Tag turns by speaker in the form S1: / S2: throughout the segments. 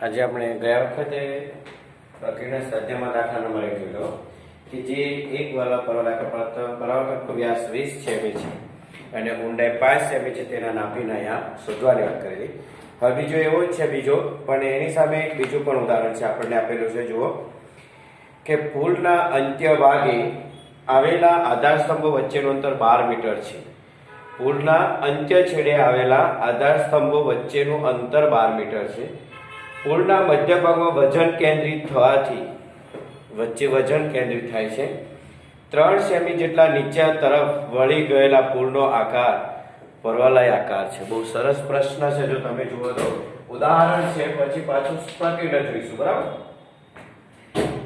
S1: આજે આપણે ગયા વખતે પ્રક્રિયાના સ્વાધ્યાયમાં દાખલા નંબર 1 જોયો કે જે એક પરવલયાકાર પરાવર્તકનો વ્યાસ 20 સેમી છે અને ઊંડાઈ 5 સેમી છે તેના નાપીને અહીંયા શોધવાની વાત કરેલી. હવે બીજો એવો જ છે બીજો, પણ એની સામે એક બીજું પણ ઉદાહરણ છે આપણને આપેલું છે. જુઓ કે પુલના અંત્ય ભાગે આવેલા આધાર સ્તંભો વચ્ચેનું અંતર 12 મીટર છે. પુલના અંત્ય છેડે આવેલા આધાર સ્તંભો વચ્ચેનું અંતર 12 મીટર છે. પુલના મધ્ય ભાગમાં વજન કેન્દ્રિત થવાથી વચ્ચે વજન કેન્દ્રિત થાય છે. 3 સેમી જેટલા નીચે તરફ વળી ગયેલા પુલનો આકાર પરવલય આકાર છે. બહુ સરસ પ્રશ્ન છે. જો તમે જુઓ તો ઉદાહરણ છે, પછી પાછું પ્રક્રિયા જોઈશું. બરાબર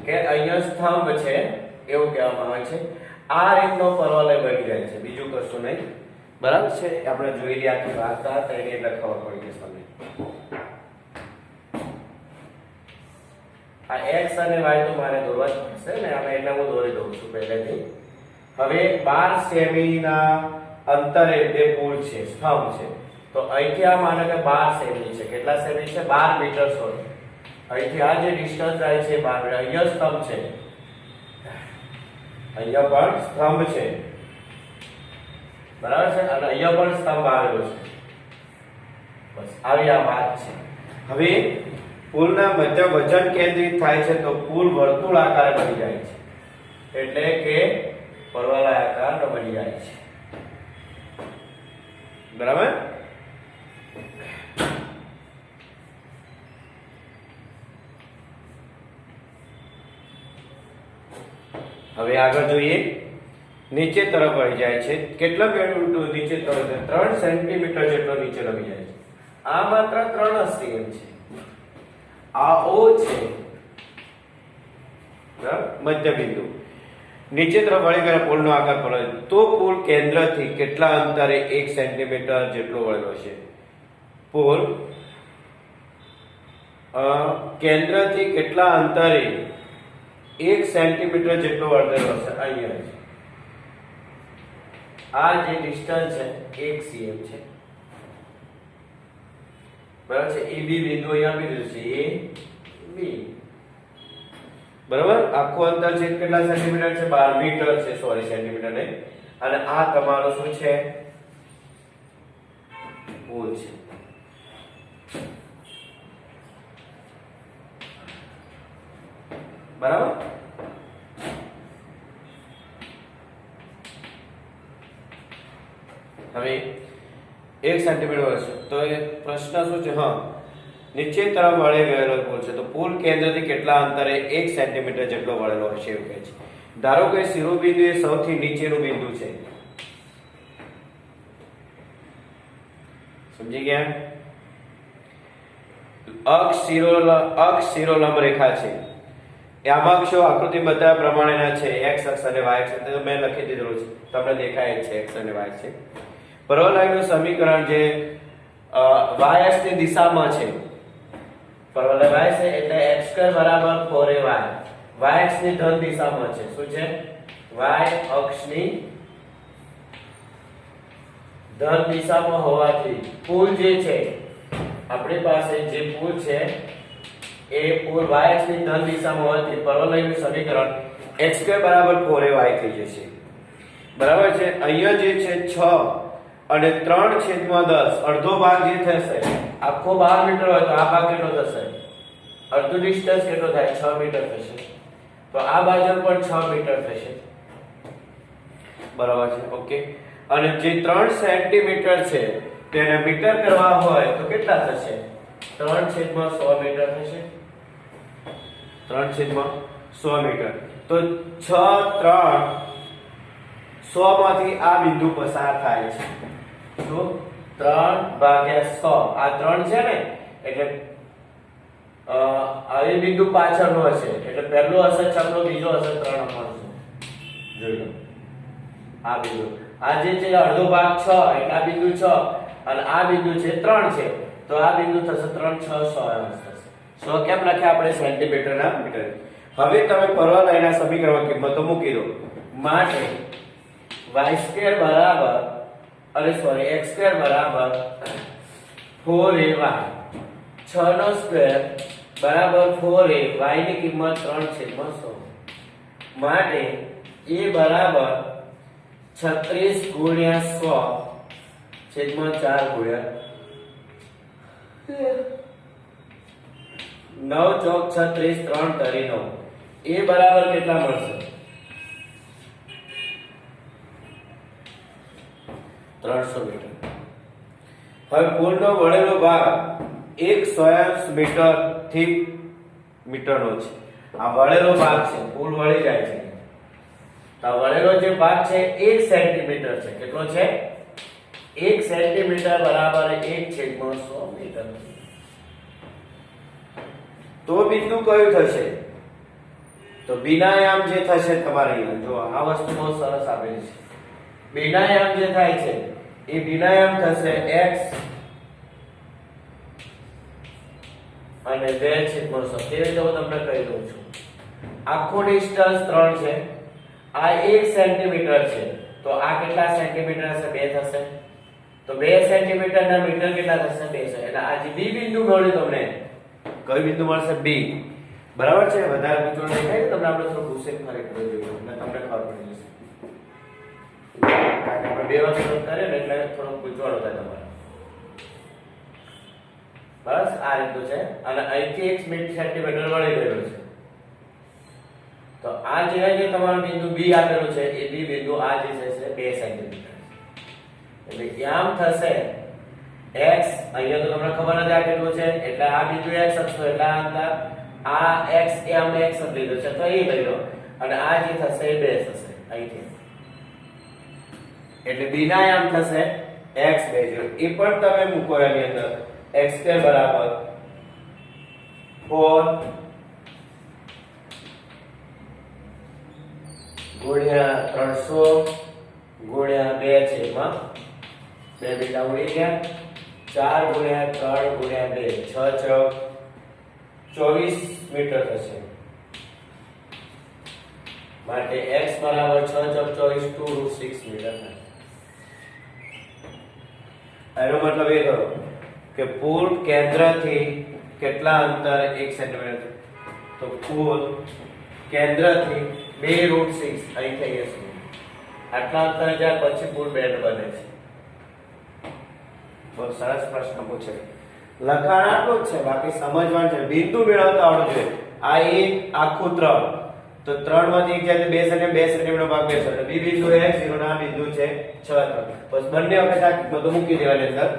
S1: કે અહીંયા સ્તંભ છે એવું કહેવામાં આવે છે. આ રીતનો પરવલય બની જાય છે, બીજું કશું નહીં. બરાબર છે, આપણે જોઈ લઈએ આખી વાર્તા, તેને લખવા પડી જશે તમને. આ x અને y તો મારે દોરવા જ પડશે ને, આપણે એટલે હું દોરી દઉં છું પહેલેથી. હવે 12 સેમી ના અંતરે બે પુલ છે, સ્તંભ છે. તો અહીંથી આ માનો કે 12 સેમી છે. કેટલા સેમી છે? 12 મીટર. સોરી, અહીંથી આ જે ડિસ્ટન્સ જાય છે 12 મીટર. અહીંયા સ્તંભ છે, અહીંયા પણ સ્તંભ છે. બરાબર છે, અને અહીંયા પણ સ્તંભ આવેલો છે. બસ આવી આ વાત છે. હવે પુલના મધ્ય વજન કેન્દ્રિત થાય છે તો પુલ વર્તુળાકાર બની જાય છે, એટલે કે પરવલયાકાર બની જાય છે. બરાબર. હવે આગળ જોઈએ. નીચે તરફ વળી જાય છે. કેટલા નીચે તરફ? 3 સેન્ટીમીટર જેટલો નીચે નમી જાય છે. આ માત્ર 3 સેમી છે. આ O છે, મધ્ય બિંદુ. નીચે તરફ વળી ગયા પુલનો આકાર પરવલય, તો પુલ કેન્દ્રથી કેટલા અંતરે 1 સેન્ટીમીટર જેટલો વળેલો છે? પુલ કેન્દ્રથી કેટલા અંતરે 1 સેન્ટીમીટર જેટલો વળેલો છે? અહીંયા છે. આ જે ડિસ્ટન્સ છે 1 cm છે. બરાબર છે. AB બિંદુ અહીંયા આપી દીધું છે, AB. બરાબર. આખું અંતર છે કેટલા સેન્ટીમીટર છે? 12 મીટર છે. સોરી, સેન્ટીમીટર નહીં. અને આ તમારો શું છે? પુલ છે. બરાબર. હવે 1 સેન્ટીમીટર છે તો એ પ્રશ્ન શું છે? હા, નીચે તરફ વળી ગયેલો પુલ છે તો પુલ કેન્દ્રથી કેટલા અંતરે 1 સેન્ટીમીટર જેટલો વળેલો હશે એવું કહે છે. ધારો કે શિરોબિંદુ એ સૌથી નીચેનું બિંદુ છે. સમજી ગયા? અક્ષ શિરોલંબ રેખા છે. આમાં અક્ષો આકૃતિ બતાવ્યા પ્રમાણેના છે, x અક્ષ અને y અક્ષ. તો મેં લખી દીધેલું છે, તમને દેખાય છે x અને y છે. પરવલયનું સમીકરણ જે y અક્ષની દિશામાં છે, પરવલય y છે એટલે x² = 4ay. y અક્ષની ધન દિશામાં છે. શું છે? y અક્ષની ધન દિશામાં હોવાથી પુલ જે છે આપણી પાસે, જે પુલ છે એ પુલ y અક્ષની ધન દિશામાં હોવાથી પરવલયનું સમીકરણ x² = 4ay થઈ જશે. બરાબર છે. અહીંયા જે છે 6 અને 3/10, અડધો ભાગ જે થશે, આખો 12 મીટર હોય તો આ ભાગ કેટલો થશે? અડધું ડિસ્ટન્સ કેટલો થાય? 6 મીટર થશે. તો આ બાજુ પણ 6 મીટર થશે. બરાબર છે. ઓકે. અને જે 3 સેન્ટીમીટર છે તેને મીટર કરવા હોય તો કેટલા થશે? 3/100 મીટર થશે. 3/100 મીટર. તો 6, 3, 100 માંથી આ બિંદુ પસાર થાય છે. તો 3/100. આ 3 છે ને, એટલે આ બિંદુ પાછળનો હશે, એટલે પહેલો હશે 6 નો, બીજો હશે 3 મળશે. જોઈ લો આ બિંદુ. આ જે છે અડધો ભાગ 6, એટલે આ બિંદુ 6 અને આ બિંદુ છે 3 છે. તો આ બિંદુ થશે 3, 6, 100 થશે. 100 કેમ લખ્યા આપણે? સેન્ટીમીટર ના મીટર. હવે તમે પરવલયના સમીકરણમાં કિંમતો મૂકી દો. માટે y² બરાબર x² બરાબર 4ay. 6 નો સ્ક્વેર બરાબર 4a, y ની કિંમત 3/100 માટે a બરાબર 36 ગુણ્યા 100 છેદમાં 4 ગુણ્યા 9 ચોક 36 3 તરી 9 a બરાબર કેટલા મળશે 300 મીટર. હવે પુલનો વળેલો ભાગ 1 ચોરસ મીટર થી મીટરનો છે. આ વળેલો ભાગ છે, પુલ વળી જાય છે. આ વળેલો જે ભાગ છે 1 સેન્ટીમીટર છે. કેટલો છે 1 સેન્ટીમીટર બરાબર 1/100 મીટર. તો બિંદુ કયું થશે તો બિનાયામ જે થશે તમારે અહીંયા જો આ વસ્તુ બહુ સરસ આપેલી છે. બિનાયામ જે થાય છે એ બિનાયામ થશે x અને 2/100. તે રીતે હું તમને કહી દઉં છું. આખો ડિસ્ટન્સ 3 છે, આ 1 સેન્ટીમીટર છે, તો આ કેટલા સેન્ટીમીટર હશે 2 થશે. તો 2 સેન્ટીમીટર ના મીટર કેટલા થશે 2 છે. એટલે આ જે બી બિંદુ મળ્યું તમને કયું બિંદુ મળશે બી. બરાબર છે. વધારે પૂછવાનું નહીં થાય તમને આપણે થોડું ગુસ્સે ફરી કરી જોઈએ એટલે તમને ખબર પડી જશે. કારણ કે આપણે બે વખત કરીએ ને એટલે થોડું પૂછવાનું થાય તમારે. બસ આ રીતનું છે અને અહીંથી 1 સેન્ટીમીટર વળી ગયેલું છે. તો આ જે તમારું બિંદુ બી આપેલું છે એ બી બિંદુ આ જે છે 2 સેન્ટીમીટર. એટલે આમ થશે x અહીંયા તો તમને ખબર નથી આ કેટલું છે એટલે આ બિંદુ x અક્ષ એટલે આ અંતર આ x એ આમ x લીધો છે તો એ લઈ લો અને આ જે થશે એ 2 થશે અહીંથી. એટલે b ના આમ થશે x 2 એ પણ તમે મૂકો એની અંદર x² બરાબર 4 ગુણ્યા 300 ગુણ્યા 2/2 બીટા ઉડી ગયા 4 ગુણ્યા 3 ગુણ્યા 2 6 ચોક 24 મીટર થશે. માટે x બરાબર 6 ચોક 24 2√6 મીટર થાય. એનો મતલબ એ થયો કે પુલ કેન્દ્રથી કેટલા અંતર 1 સેન્ટીમીટર. તો પુલ કેન્દ્રથી 2√6 અહીં થઈ જશે. આટલા અંતર જાય પછી પુલ બેન્ડ બને છે. બહુ સરસ પ્રશ્ન પૂછે. લખાણ આટલું જ છે બાકી સમજવાનું છે. બિંદુ મેળવતા આવડવું જોઈએ. આ એક આખું 3 તો 3 માંથી એક જાય 2 સેન્ટીમીટર ભાગ 2 એટલે બી બિંદુ x0 ના બિંદુ છે 6 બસ બંને વખત આ કિંમતો મૂકી દેવાની અંદર.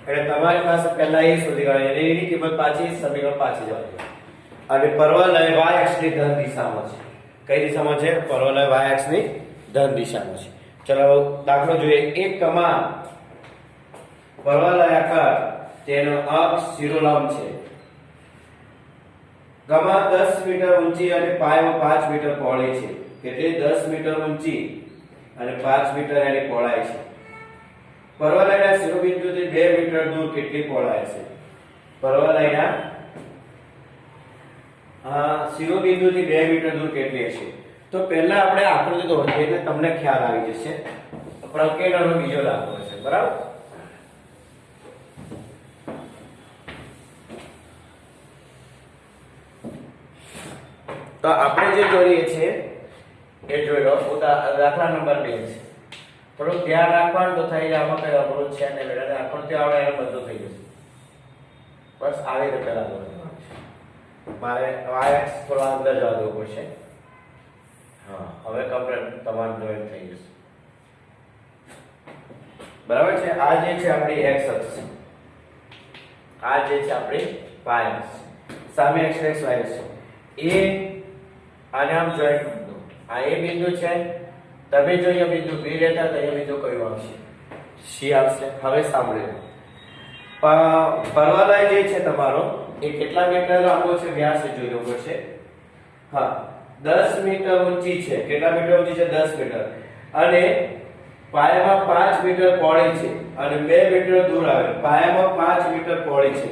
S1: એટલે તમારી પાસે પહેલા એ શોધી કાઢવાની અને એની કિંમત પાછી સમીકરણ પાછી જવાની. અને પરવલય y અક્ષ ની ધન દિશામાં છે. કઈ દિશામાં છે પરવલય y અક્ષ ની ધન દિશામાં છે. ચલો દાખલો જોઈએ. એક કમાન પરવલયાકાર તેનો અક્ષ શિરોલંબ છે. કમાન 10 મીટર ઊંચી અને પાયામાં 5 મીટર પહોળી છે. કેટલી 10 મીટર ઊંચી અને 5 મીટર એની પહોળાઈ છે. પરવલયના શિરોબિંદુથી 2 મીટર દૂર કેટલી પહોળાઈ છે? પરવલયના શિરોબિંદુથી 2 મીટર દૂર કેટલી હશે? તો પહેલા આપણે આકૃતિ દોરીએ એટલે તમને ખ્યાલ આવી જશે. પ્રકેલનો બીજો દાખલો છે. બરાબર. તો આપણે જે જોઈએ છે એ જોઈ લો. દાખલા નંબર 2 છે. થોડું ધ્યાન રાખવાનું તો થઈ જાય. આમાં કઈ અવરોધ છે ને બેટા આકૃતિ આવડે એટલે બધું થઈ જશે. બસ આવી રીતે રાખવાનું. મારે y અક્ષ થોડા અંદર જવા દેવું પડશે. હા હવે કમ્પ્લીટ તમારું જોઈન્ટ થઈ જશે. બરાબર છે. આ જે છે આપણી x અક્ષ છે. આ જે છે આપણી y અક્ષ. સામે x y અક્ષ છે. એ આને આમ જોઈન્ટ કરી દો. આ એ બિંદુ છે. તમે જો અહીંયા બિંદુ B લેતા તો અહીંયા બિંદુ કયું આવશે? C આવશે. હવે સાંભળો. પરવલય જે છે તમારો એ કેટલા મીટર લાંબો છે? વ્યાસ જોઈ લો પડશે. હા 10 મીટર ઊંચી છે. કેટલા મીટર ઊંચી છે? 10 મીટર. અને પાયામાં 5 મીટર પહોળી છે અને 2 મીટર દૂર આવે. પાયામાં 5 મીટર પહોળી છે.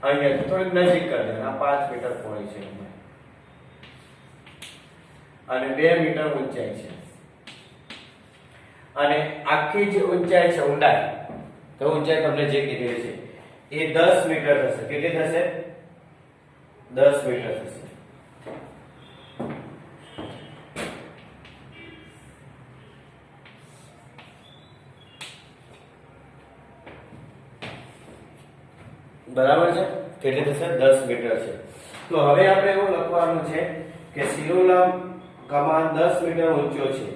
S1: અહીંયા થોડીક નજીક કરી દે. આ 5 મીટર પહોળી છે અને 2 મીટર ઊંચાઈ છે. અને આખી જે ઊંચાઈ છે ઊંડાઈ તો ઊંચાઈ તમને જે કીધેલી છે એ 10 મીટર થશે. કેટલી થશે? 10 મીટર થશે. બરાબર છે? કેટલી થશે? 10 મીટર છે. તો હવે આપણે એવું લખવાનું છે કે શિરોલંબ કમાન 10 મીટર ઊંચો છે,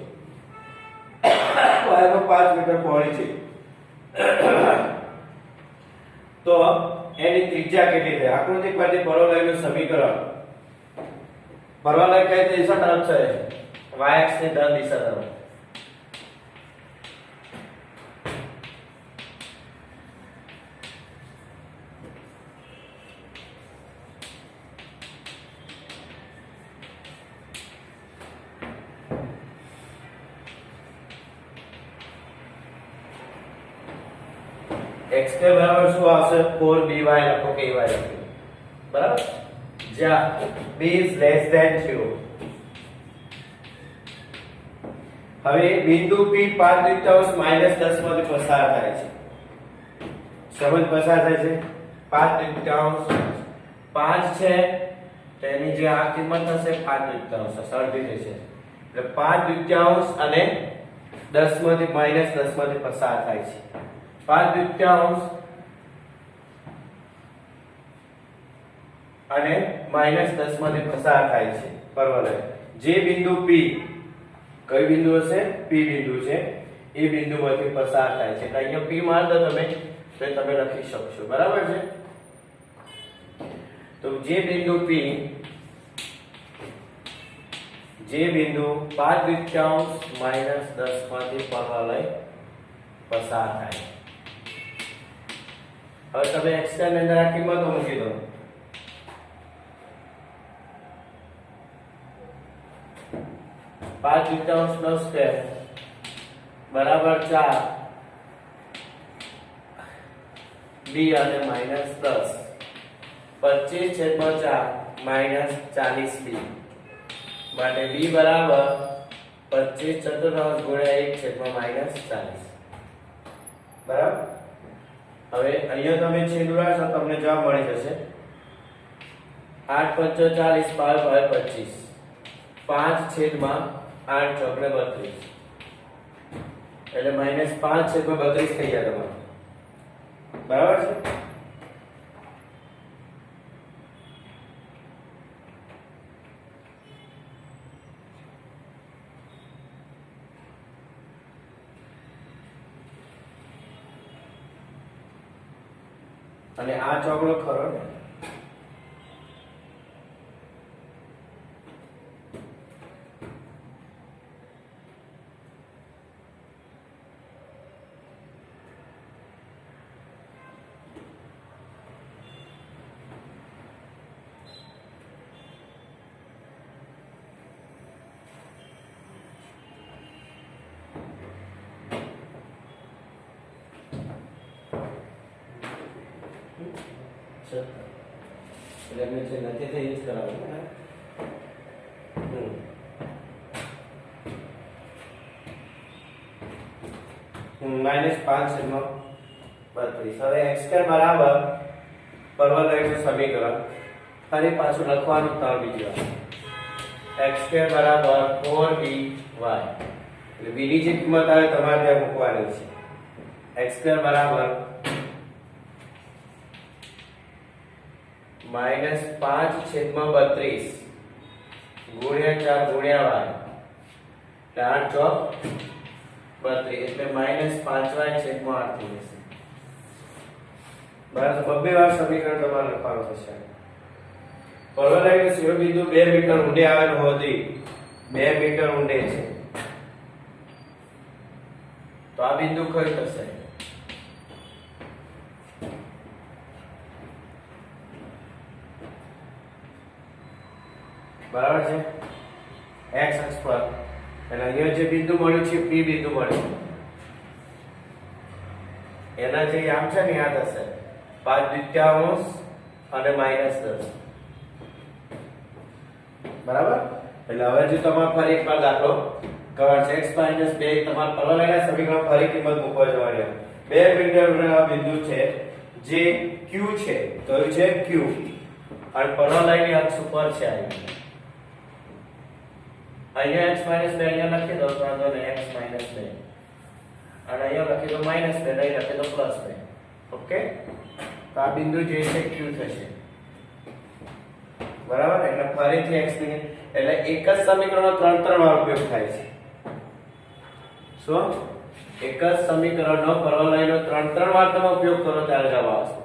S1: વાયરો 5 મીટર પહોળી છે, તો એની ત્રિજ્યા કેટલી થાય? આકૃતિ પરથી પરોવલયનું સમીકરણ. પરોવલય કઈ દિશા તરફ છે? y અક્ષ ની ધન દિશા તરફ. x કે બરાબર શું આવશે? 4by લખો કે y લખો. બરાબર? જ્યાં b is less than 0. હવે બિંદુ p 5/10 -10 માંથી પસાર થાય છે. સમજ પસાર થાય છે? 5/10 5 છે તેની જે આ કિંમત હશે 5/10 અડધી થશે. એટલે 5/10 અને 10 માંથી -10 માંથી પસાર થાય છે. 5/10 અને -10 માંથી પસાર થાય છે પરોવલય. જે બિંદુ P, કઈ બિંદુ હશે? P બિંદુ છે, એ બિંદુમાંથી પસાર થાય છે. એટલે અહીંયા P માર દો તમે, તો તમે લખી શકશો. બરાબર છે? તો જે બિંદુ P, જે બિંદુ 5/10 -10 માંથી પરોવલય પસાર થાય. હવે તમે x ની અંદર આ કિંમતો મૂકી દો. પાંચ દુત્યાંશ પ્લસ 10 બરાબર 4 b અને -10 25/4 -40b માટે b બરાબર 25/4 ગુણ્યા 1/-40. બરાબર? હવે અહીંયા તમે છેદ ઉડાડશો તમને જવાબ મળી જશે 8/45 12/25 5/8/32 એટલે -5/32 થઈ જાય તમારું. બરાબર છે? અને આ ચોકડો ખરો ને? એટલે મેં જે નથી થઈ જ કરાવું ને. -5/32. હવે x² બરાબર પરોવલયનું સમીકરણ ફરી પાછું લખવાનું 3 બીજી વાર. x² બરાબર 4by એટલે b ની જે કિંમત આવે તમારે ત્યાં મૂકવાની છે. x² બરાબર -5/32 ગુણ્યા 4 ગુણ્યા y 8 ચોક 32 એટલે -5y/8 થઈ જશે. બરાબર? બબ્બે વાર સમીકરણ તમારે લખવાનું થશે. પરોવલયનું શિરોબિંદુ 2 મીટર ઊંડે આવેલું હોવાથી 2 મીટર ઊંડે છે, તો આ બિંદુ કઈ થશે? બરાબર છે? x અક્ષ પર. અને અહીંયા જે બિંદુ મળ્યું છે P બિંદુ મળ્યું, એના જે આમ છે ને આ થશે 5/10 અને -10. બરાબર? એટલે હવે જો તમારે ફરી એકવાર દાખલો કરવાનો છે. x - 2 તમારા પરોવલયના સમીકરણ ફરી કિંમત મૂકવા જવાની. 2 મીટર આ બિંદુ છે જે Q છે. કયું છે? Q. અને પરવલયની અક્ષ ઉપર છે અહીંયા x - 2 અહીંયા લખી દો તો આગળ x - 2 અને અહીંયા લખી દો -2 નહીં લખી દો +2. ઓકે, તો આ બિંદુ જે છે q થશે. બરાબર, એટલે ફરીથી x ની એટલે એક જ સમીકરણનો ત્રણ વાર ઉપયોગ થાય છે. શું? એક જ સમીકરણનો પરવલયનો ત્રણ વાર તમે ઉપયોગ કરો ત્યારે જવાબ આવશે.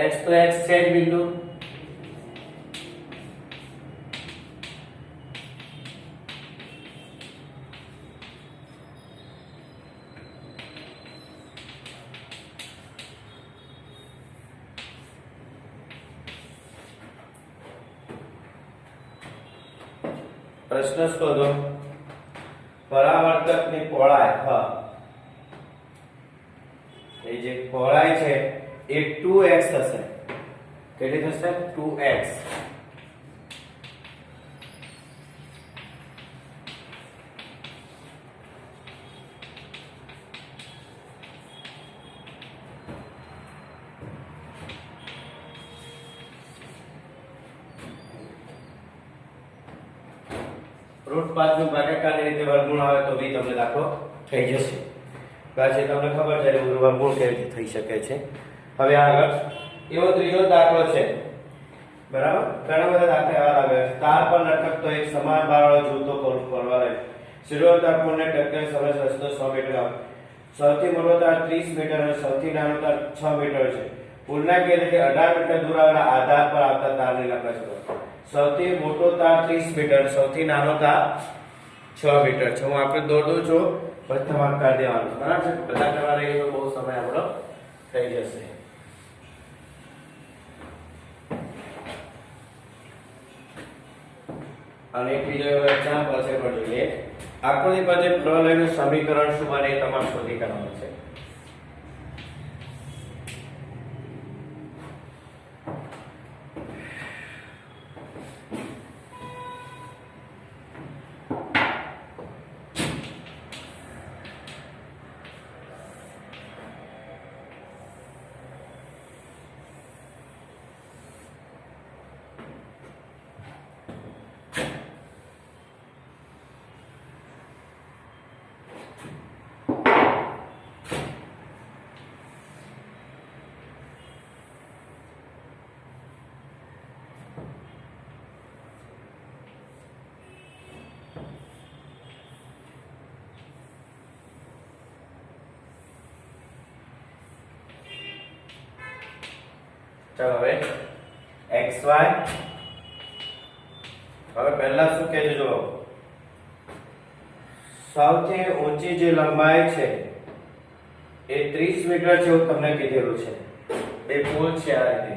S1: x તો x છે જ બિંદુ. પ્રશ્ન શોધો. પરાવર્તકની પહોળાઈ એ જે પહોળાઈ છે એ 2x થશે. કેટલી થશે? 2x. √5 નું ભાગાકારની રીતે વર્ગમૂળ આવે તો બી તમને દાખલો થઈ જશે. પછી તમને ખબર છે વર્ગમૂળ કેવી રીતે થઈ શકે છે. હવે આગળ એવો ત્રીજો દાખલો છે. બરાબર, ઘણા બધા દાખલા આવા લાગે છે. તાર પર લટકતો એક સમાન ભારવાળો જૂતો પરવલય શિરોવર્તક કોણને ટક્કર સમય રસ્તો 100 મીટર આવે. સૌથી મોટો તાર 30 મીટર અને સૌથી નાનો તાર 6 મીટર છે. પૂર્ણાંક એટલે 18 મીટર દૂર આવેલા આધાર પર આવતા તારની લંબાઈ શોધો. સૌથી મોટો તાર 30 મીટર, સૌથી નાનો તાર 6 મીટર છે. હું આપણે દોર દઉં છું, પછી તમારે કરી દેવાનું. બરાબર છે? બધા કરવા રહીએ તો બહુ સમય આપણો થઈ જશે. અને એક બીજો એક્ઝામ્પલ છે પણ જોઈએ. આકૃતિ પર જે પ્રવલયનું સમીકરણ શું બને એ તમારે શોધી કાઢવાનું છે. ચાલો હવે xy. હવે પહેલા શું કહે છે જો, સૌથી ઊંચી જે લંબાઈ છે એ 30 મીટર છે એવું તમને કીધેલું છે. બે પુલ છે આ રીતે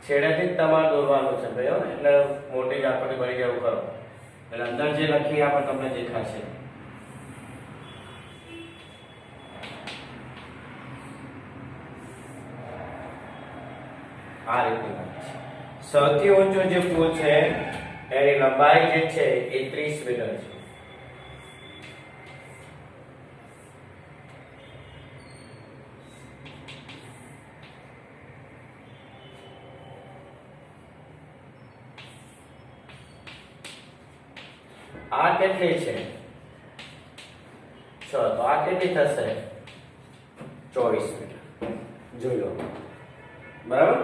S1: છેડેથી જ તમારે દોરવાનું છે ભાઈઓ, એટલે મોટી જ આપણે બની જાય એવું કરો. એટલે અંદર જે લખી આપણે તમને દેખાશે. આ રીતે સૌથી ઊંચો જે પુલ છે એની લંબાઈ જે છે એ 30 મીટર છે. આ કેટલી છે? 6. તો આ કેટલી થશે? 24 મીટર. જોઈ લો. બરાબર.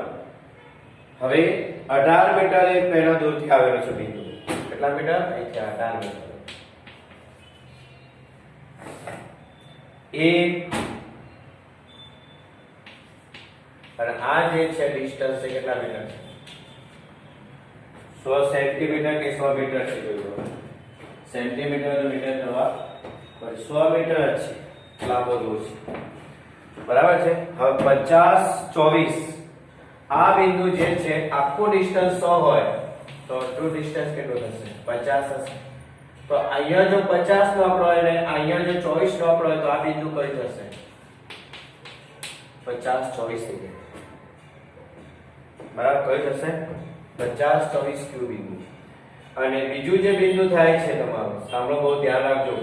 S1: હવે 18 મીટર એ પહેલા દૂરથી આવેલો છે બિંદુ. કેટલા મીટર? અહીંથી 18 મીટર. અને આ જે છે ડિસ્ટન્સ છે કેટલા મીટર છે? 100 સેન્ટીમીટર કે 100 મીટર છે? જોઈ લો. સેન્ટીમીટર તો મીટર કરવા પણ 100 મીટર જ છે. લાંબો દૂર છે. બરાબર છે. હવે 50 24 આ બિંદુ જે છે આખો ડિસ્ટન્સ 100 હોય તો ટુ ડિસ્ટન્સ કેટલો થશે? 50 હશે. તો અહીંયા જો 50 નો આપણો હોય ને અહીંયા જો 24 નો આપણો હોય તો આ બિંદુ કઈ થશે? 50 24 થઈ જાય. બરાબર, કઈ થશે? 50 24 ક્યુ બિંદુ. અને બીજું જે બિંદુ થાય છે તમારું, સાંભળો, બહુ ધ્યાન રાખજો,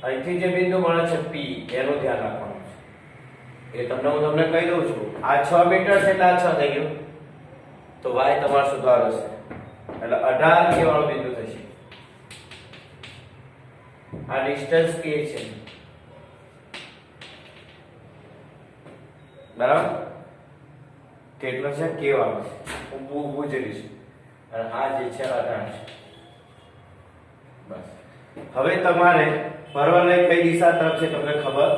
S1: અહીંથી જે બિંદુ મળે છે P, એનું ધ્યાન રાખવાનું છે. એ તમને કહી દઉં છું. આ 6 મીટર છે એટલે આ 6 થઈ ગયું, તો y તમારો શોધવાનો છે એટલે 18 k વાળો બિંદુ થશે. આ ડિસ્ટન્સ k છે, બરાબર? કેટલો છે? k વાળો છે, ઊભું જ રહીશું, અને આ જે છે 18 છે. બસ. હવે તમારે પરવલય કઈ દિશા તરફ છે તમને ખબર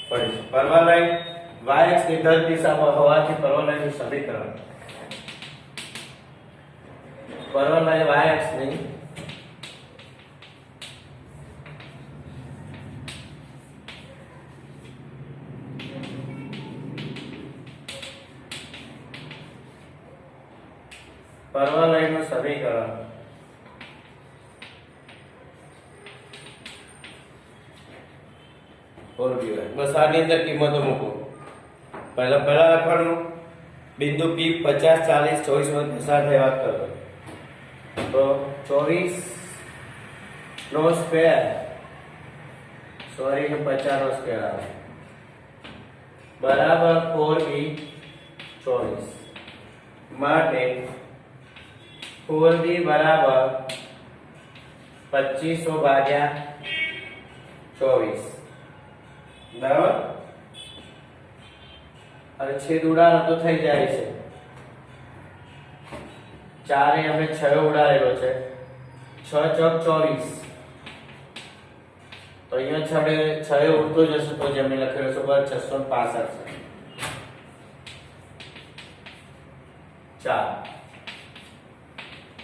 S1: પડી છે. પરવલય y અક્ષ ની ધન દિશામાં હોવાથી પરવલયનું સમીકરણ, પરવલય y અક્ષ ની પરવલયનું સમીકરણ બસ આની અંદર કિંમતો મૂકો. પહેલા લખવાનું બિંદુ P 50 40 24 માં પસાર થઈ વાત કરો તો 24 નો સ્ક્વેર, સોરી, 50 નો સ્ક્વેર આવે બરાબર 4b 24 માટે 4b બરાબર 2500 ભાગ્યા 24, બરાબર? અને છેદ ઉડાડો તો થઈ જાય છે. ચારે અમે 6 ઉડાડેલો છે, 6 ચોક 24, તો અહીંયા 6 ઉડતો જશે તો જેમને લખેલો છે બરાબર 665 છે. 4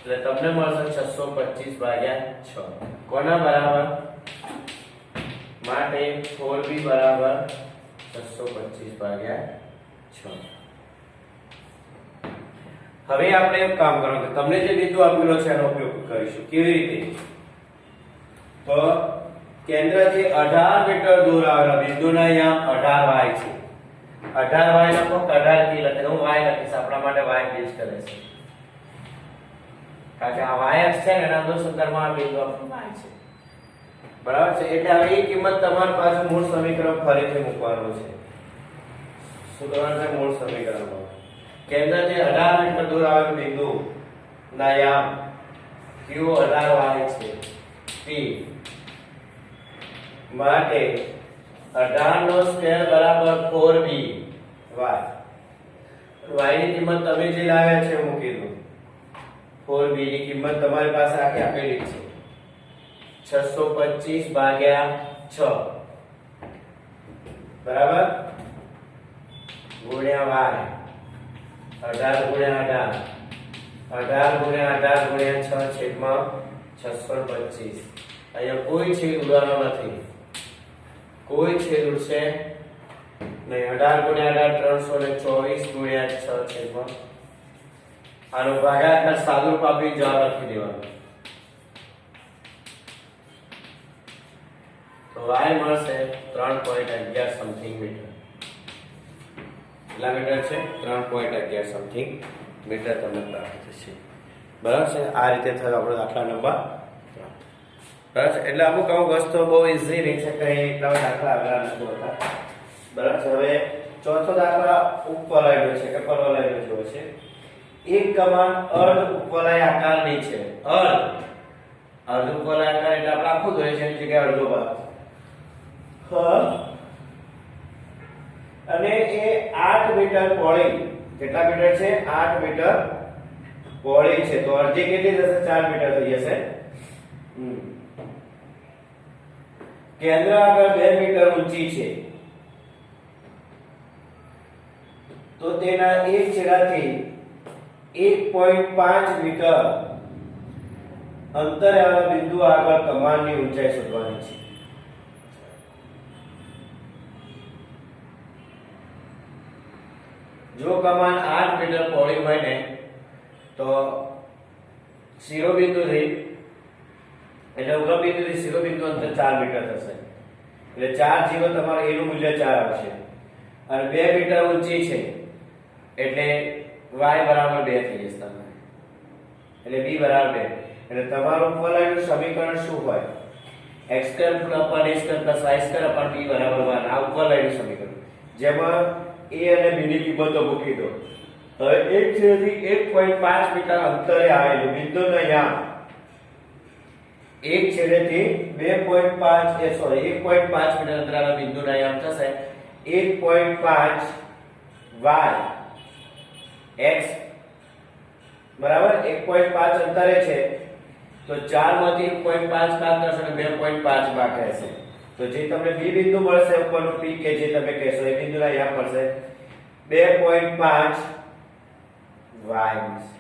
S1: એટલે તમને મળશે 625 ભાગ્યા 6. કોના બરાબર? માટે 4b બરાબર 625 ભાગ્યા 6. હવે આપણે એક કામ કરવાનું છે, તમને જે બિંદુ આપેલો છે એનો ઉપયોગ કરીશું. કેવી રીતે? તો કેન્દ્રથી 18 મીટર દૂર આવેલા બિંદુના અહીંયા 18y છે. 18y લખો, 18 k લખે, હું y લખીશ, આપણા માટે y પ્લેસ કરે છે, કારણ કે આ y અક્ષ છે ને એના અનુસંધાનમાં આ બિંદુ આપણું y છે, બરાબર છે? એટલે હવે એ કિંમત તમારી પાસે મૂળ સમીકરણ ફરીથી મૂકવાનું છે. શું કરવાનું છે? મૂળ સમીકરણમાં કેન્દ્રથી 18 મીટર દૂર આવેલું બિંદુ ના યામ q 18y છે, p માટે 18 નો સ્ક્વેર બરાબર 4b y. y ની કિંમત તમે જે લાવ્યા છે મૂકી દો. 4b ની કિંમત તમારી પાસે આખી આપેલી છે, 625 ભાગ્યા 6, બરાબર? ગુણ્યા y, 18 ગુણ્યા 18, 18 ગુણ્યા 18 ગુણ્યા 6 છેદમાં 625. અહીંયા કોઈ છેદ ઉડાડવાનો નથી, કોઈ છેદ ઉડશે નહીં. 18 ગુણ્યા 18 324 ગુણ્યા 6 છેદમાં, આનો ભાગાકાર સાદુરૂપ આપી જવાબ લખી દેવાનો. તો y મળશે 3.11 સમથિંગ મીટર. કેટલા મીટર છે? 3.11 સમથિંગ મીટર તમને પ્રાપ્ત થશે, બરાબર છે? આ રીતે થયો આપણો દાખલા નંબર 3, બરાબર છે? એટલે અમુક વસ્તુ બહુ ઈઝી રહી છે, કઈ એટલા દાખલા આગળ નથી હોતા, બરાબર છે? હવે ચોથો દાખલા ઉપવલયનો છે કે પરવલયનો જોવો છે. એક કમાન અર્ધ ઉપવલય આકારની છે. અર્ધ ઉપવલય આકાર એટલે આપણે આખું દોરીએ છીએ, એની જગ્યાએ અડધો ભાગ, અને એ 8 મીટર પહોળી, કેટલા મીટર છે? 8 મીટર પહોળી છે, તો અડધી કેટલી થશે? 4 મીટર થઈ જશે. કેન્દ્ર આગળ 2 મીટર ઊંચી છે, તો તેના એક છેડાથી 1.5 મીટર અંતરે આવેલા બિંદુ આગળ કમાનની ઊંચાઈ શોધવાની છે. જો કમાન 8 મીટર પહોળી હોય ને તો શિરોબિંદુથી, એટલે ઉગમ બિંદુથી શિરોબિંદુ અંતર 4 મીટર થશે, એટલે 4 0 તમારે એનું મૂલ્ય 4 આવશે. અને 2 મીટર ઊંચી છે એટલે y બરાબર 2 થઈ જશે. તમે એટલે b બરાબર 2 એટલે તમારું ઉપવલયનું સમીકરણ શું હોય x square upon a square plus y square upon b બરાબર 1 આ ઉપવલયનું સમીકરણ જેમાં a અને b ની કિંમતો મૂકી દો હવે 1 છેદથી 1.5 મીટર અંતરે આવેલું બિંદુનું યામ 1 છેડેથી 2.5 1.5 મીટર અંતરાળના બિંદુના યામ થશે 1.5 y x બરાબર 1.5 અંતરે છે તો 4 માંથી 1.5 બાદ કરશો અને 2.5 બાકી રહેશે તો જે તમને b બિંદુ મળશે ઉપરનું p કે જે તમે કહેશો એ બિંદુના યામ મળશે 2.5 y મળશે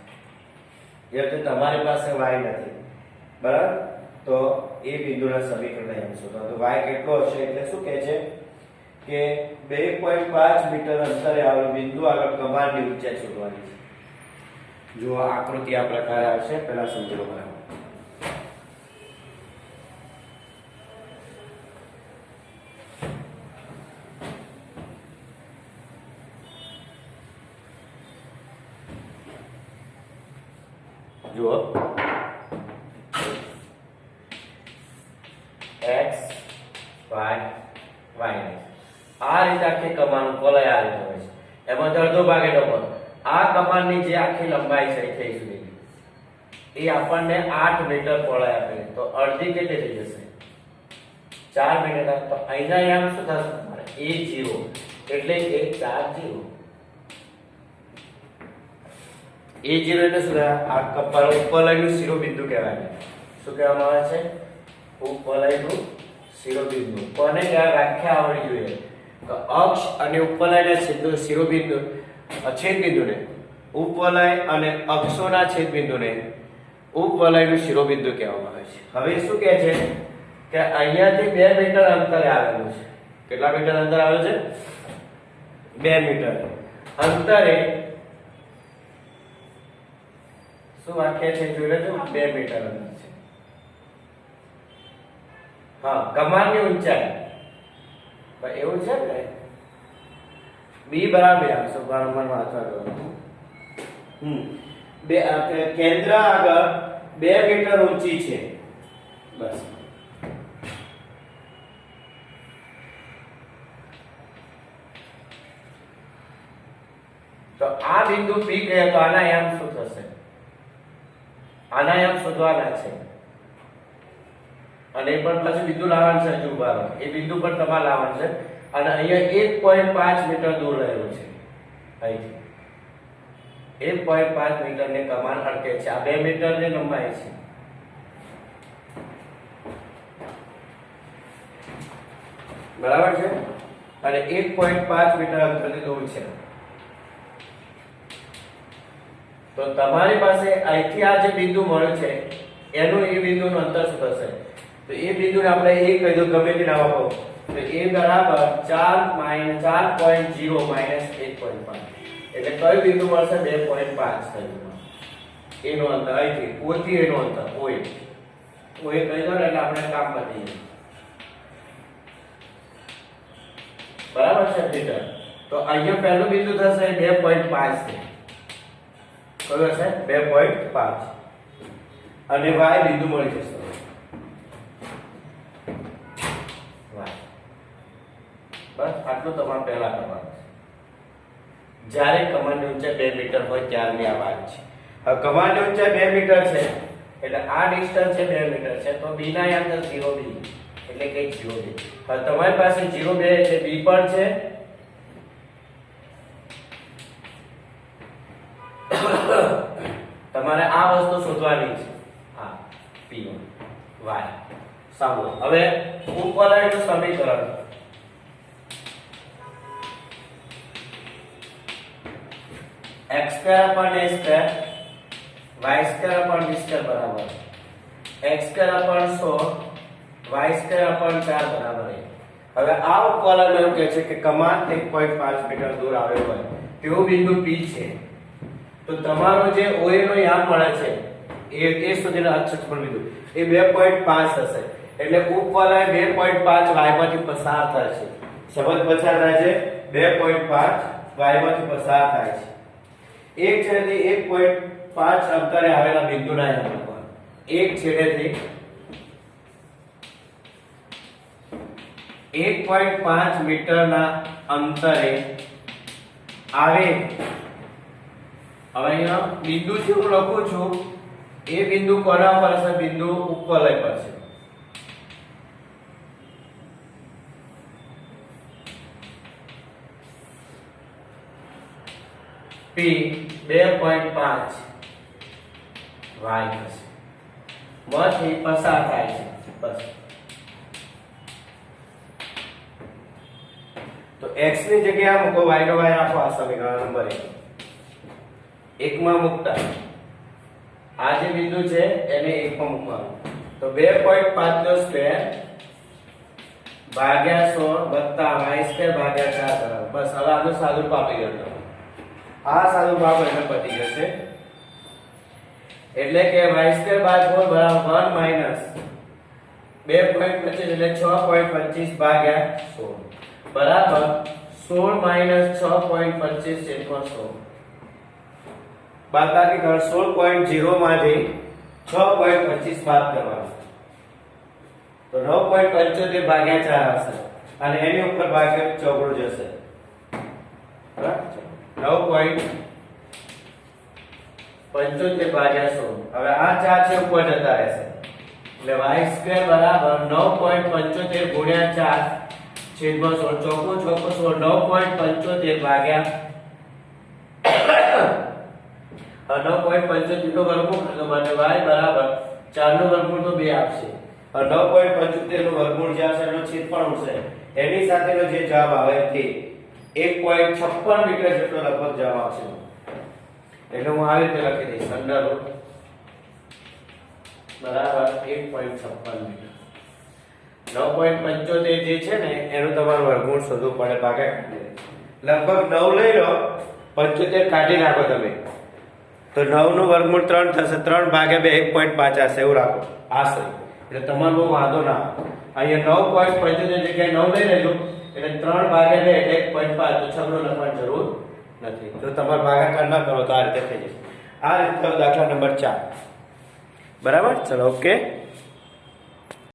S1: એટલે તમારી પાસે y નથી બરાબર તો એ બિંદુના સમીકરણના યામ શોધો તો y કેટલો હશે એટલે શું કહે છે કે 2.5 મીટર અંતરે આવેલું બિંદુ આગળ કમાનની ઊંચાઈ શોધવાની છે જો આકૃતિ આ પ્રકારે આવશે પહેલા સમજો બરાબર જુઓ x y y આ રીતે આખી કમાન કોલાય આ રીતે હોય છે એમાં અડધો ભાગ એટલો પણ આ કમાનની જે આખી લંબાઈ છે થઈ સુધી એ આપણને 8 મીટર પહોળાઈ આપે તો અડધી કેટલી થઈ જશે 4 મીટર તો અહીંના યામ શું થશે તમારે a0 એટલે કે 4 0 a0 એટલે શું આ કપાળ ઉપવલયનું શિરોબિંદુ કહેવાય શું કહેવામાં આવે છે ઉપવલયનું શિરોબિંદુ કોને વ્યાખ્યા આવડી જોઈએ તો અક્ષ અને ઉપવલયના શિરોબિંદુ છેદબિંદુને ઉપવલય અને અક્ષોના છેદબિંદુને ઉપવલયનું શિરોબિંદુ કહેવામાં આવે છે હવે શું કહે છે કે અહીંયાથી 2 મીટર અંતરે આવેલું છે કેટલા મીટર અંતર આવેલું છે 2 મીટર અંતરે શું વાક્ય છે જોઈ લેજો 2 મીટર અંતર છે હા કમાનની ઊંચાઈ ભાઈ એવું છે ને b બરાબર આવશે બરાબર વાંચવા દો બે કેન્દ્ર આગળ 2 મીટર ઊંચી છે બસ તો આ બિંદુ p કહે તો આના યામ શું થશે આના યામ શોધવાના છે અને એ પણ પછી બિંદુ લાવવાનું છે હજુ બાર એ બિંદુ પર તમારે લાવવાનું છે અને અહીંયા 1.5 મીટર દૂર રહેલું છે અહીંથી 1.5 મીટરની કમાન અટકે છે આ 2 મીટરની લંબાઈ છે બરાબર છે અને 1.5 મીટર અંતરથી દૂર છે તો તમારી પાસે અહીંથી આ જે બિંદુ મળ્યું છે એનું એ બિંદુનું અંતર શું થશે તો એ બિંદુને આપણે એ કહી દો ગમે તે નામ આપો તો a બરાબર 4 4.0 1.5 એટલે કયું બિંદુ મળશે 2.5 થયું એનો અંતર અહીંથી o થી એનો અંતર o કહી દો એટલે આપણે કામ પતી જાય બરાબર છે મીટર તો અહીંયા પહેલું બિંદુ થશે 2.5 છે કયો હશે 2.5 અને y બિંદુ મળી જશે બસ આટલું તમારે પહેલા કરવાનું છે જ્યારે કમાનની ઊંચાઈ 2 મીટર હોય ત્યારની આ વાત છે હવે કમાનની ઊંચાઈ 2 મીટર છે એટલે આ ડિસ્ટન્સ છે 2 મીટર છે તો b ના યામ 0 b એટલે કે 0 b હવે તમારી પાસે 0 2 એટલે b પણ છે તમારે આ વસ્તુ શોધવાની છે હા p1 y સાંભળો હવે ઉપવલયનું સમીકરણ x square upon a square y square upon b square બરાબર x square upon 100 y square upon 4 બરાબર હવે આ ઉપવલયમાં એવું કહે છે કે કમાન 1.5 મીટર દૂર આવેલો હોય તેવો બિંદુ p છે તો તમારો જે OA નો યામ મળે છે એ સુધીનો અક્ષક્ષેત્રફળ બિંદુ એ 2.5 હશે એટલે ઉપવલય 2.5 y માંથી પસાર થાય છે સમજ પસાર થાય છે 2.5 y માંથી પસાર થાય છે 1 છેદથી 1.5 5 અંતરે આવેલા બિંદુના નામ લખવાના. એક છેડેથી 1.5 મીટરના અંતરે આવે. હવે અહીંયા બિંદુ જે હું લખું છું એ બિંદુ કોના પર હશે? બિંદુ ઉપવલય પર છે. P 2.5 y હશે. માંથી પસાર થાય છે. બસ. તો x ની જગ્યાએ મૂકો, y નો y રાખો. આ સમીકરણ નંબર 1 માં મૂકતા આ જે બિંદુ છે એને 1 માં મૂકવાનું. તો 2.5 નો સ્ક્વેર ભાગ્યા 16 વત્તા y સ્ક્વેર ભાગ્યા 4 બસ. હવે આનું સાદુરૂપ આપી દો. આ સાદુરૂપ આપો એટલે પતી જશે. એટલે કે y સ્ક્વેર ભાગ્યા 4 બરાબર 1 માઈનસ 2.25 એટલે 6.25 ભાગ્યા 16 બરાબર 16 માઈનસ 6.25 છેદમાં 16. બાદબાકી કર 16.0 માંથી 6.25 બાદ કરવાનો. તો 9.75 ભાગ્યા 4 હશે અને એની ઉપર ભાગ્યા ચોગડું જશે. બરાબર 9.75 ભાગ્યા 16. હવે આ 4 છે ઉપર જતા રહેશે એટલે y² બરાબર 9.75 ગુણ્યા 4 છેદમાં 16. ચોકું ચોકું 9.75 ભાગ્યા 9.75 નો વર્ગમૂળ એટલે મને y બરાબર 4 નો વર્ગમૂળ તો 2 આપશે. 9.75 નો વર્ગમૂળ જે આવશે એનો છેદ પણ ઉડશે. એની સાથેનો જે જવાબ આવે તે 1.56 મીટર જેટલો લગભગ જવાબ આવશે. એટલે હું આવી રીતે લખી દઈશ અંડર રૂટ બરાબર 1.56 મીટર. 9.75 જે છે ને એનું તમારું વર્ગમૂળ શોધવું પડે. ભાગ્યા લગભગ 9 લઈ લો, 75 કાઢી નાખો તમે તો 9 નું વર્ગમૂળ 3 થશે. 3 ભાગ્યા 2 1.5 હશે એવું રાખો આશરે. એટલે તમારો બહુ વાંધો ના આવે. અહીંયા 9.75 જગ્યાએ 9 લઈ લેજો એટલે 3 ભાગ્યા 2 એટલે 1.5. તો છગડો લખવાની જરૂર નથી. જો તમારે ભાગાકાર ન કરો તો આ રીતે થઈ જશે. આ રીતે દાખલા નંબર 4 બરાબર. ચલો ઓકે.